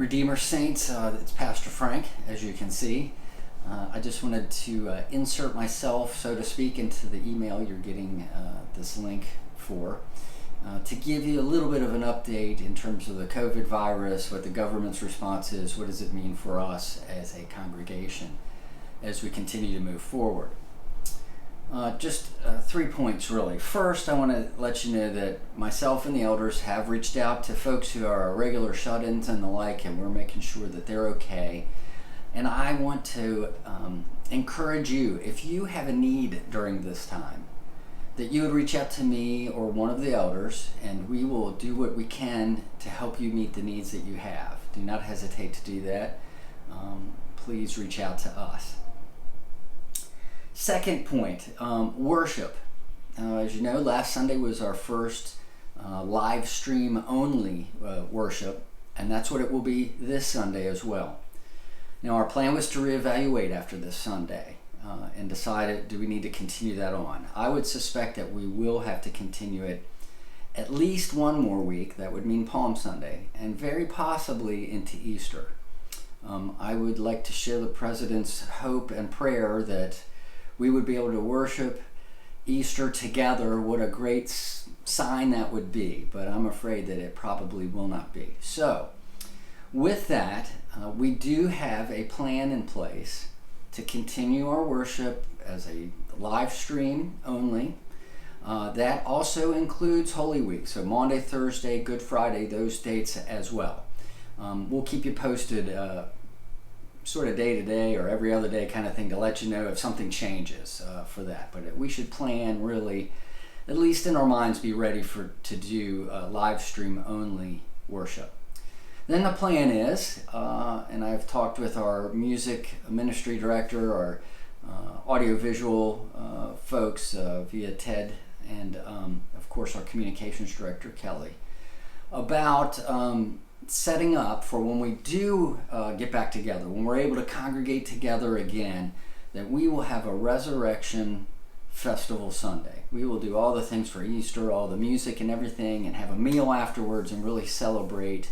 Redeemer Saints, it's Pastor Frank, as you can see. I just wanted to insert myself, so to speak, into the email you're getting this link for, to give you a little bit of an update in terms of the COVID virus, what the government's response is, what does it mean for us as a congregation as we continue to move forward. Just 3 points really. First, I want to let you know that myself and the elders have reached out to folks who are regular shut-ins and the like, and we're making sure that they're okay. And I want to encourage you, if you have a need during this time, that you would reach out to me or one of the elders, and we will do what we can to help you meet the needs that you have. Do not hesitate to do that. Please reach out to us. Second point, worship. As you know, last Sunday was our first live stream only worship, and that's what it will be this Sunday as well. Now, our plan was to reevaluate after this Sunday and decide, do we need to continue that on? I would suspect that we will have to continue it at least one more week. That would mean Palm Sunday, and very possibly into Easter. I would like to share the President's hope and prayer that we would be able to worship Easter together. What a great sign that would be, but I'm afraid that it probably will not be. So, with that, we do have a plan in place to continue our worship as a live stream only. That also includes Holy Week, so Monday, Thursday, Good Friday, those dates as well. We'll keep you posted sort of day to day or every other day kind of thing to let you know if something changes for that. But we should plan really, at least in our minds, be ready to do live stream only worship. Then the plan is, and I've talked with our music ministry director, our audiovisual folks via Ted, and of course our communications director, Kelly, about setting up for when we do get back together, when we're able to congregate together again, that we will have a Resurrection Festival Sunday. We will do all the things for Easter, all the music and everything, and have a meal afterwards and really celebrate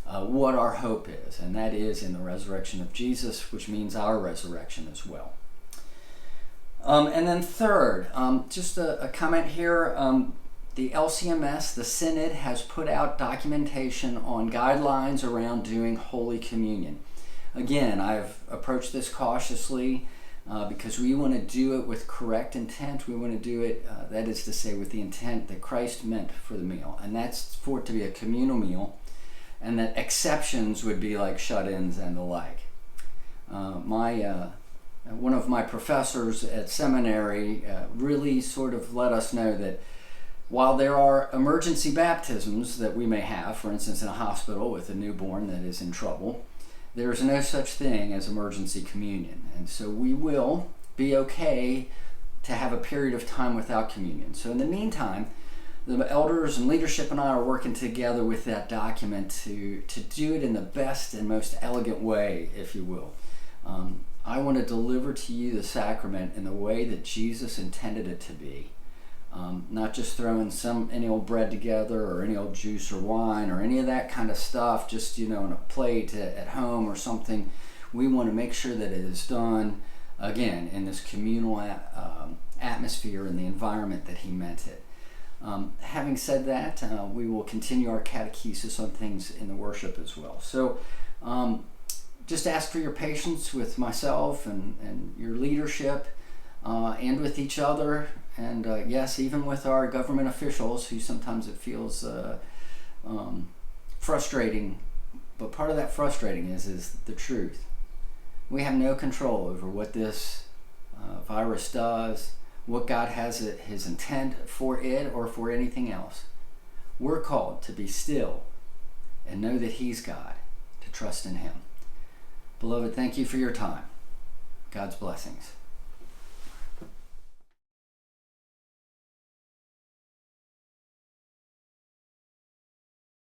what our hope is, and that is in the resurrection of Jesus, which means our resurrection as well. And then third, just a comment here. The LCMS, the Synod, has put out documentation on guidelines around doing Holy Communion. Again, I've approached this cautiously because we want to do it with correct intent. We want to do it, that is to say, with the intent that Christ meant for the meal, and that's for it to be a communal meal, and that exceptions would be like shut-ins and the like. One of my professors at seminary really sort of let us know that while there are emergency baptisms that we may have, for instance in a hospital with a newborn that is in trouble, there is no such thing as emergency communion. And so we will be okay to have a period of time without communion. So in the meantime, the elders and leadership and I are working together with that document to do it in the best and most elegant way, if you will. I want to deliver to you the sacrament in the way that Jesus intended it to be. Not just throwing any old bread together or any old juice or wine or any of that kind of stuff, just, in a plate at home or something. We want to make sure that it is done, again, in this communal atmosphere and the environment that he meant it. Having said that, we will continue our catechesis on things in the worship as well. So just ask for your patience with myself and your leadership and with each other. And yes, even with our government officials, who sometimes it feels frustrating, but part of that frustrating is the truth. We have no control over what this virus does, what God has his intent for it or for anything else. We're called to be still and know that he's God, to trust in him. Beloved, thank you for your time. God's blessings.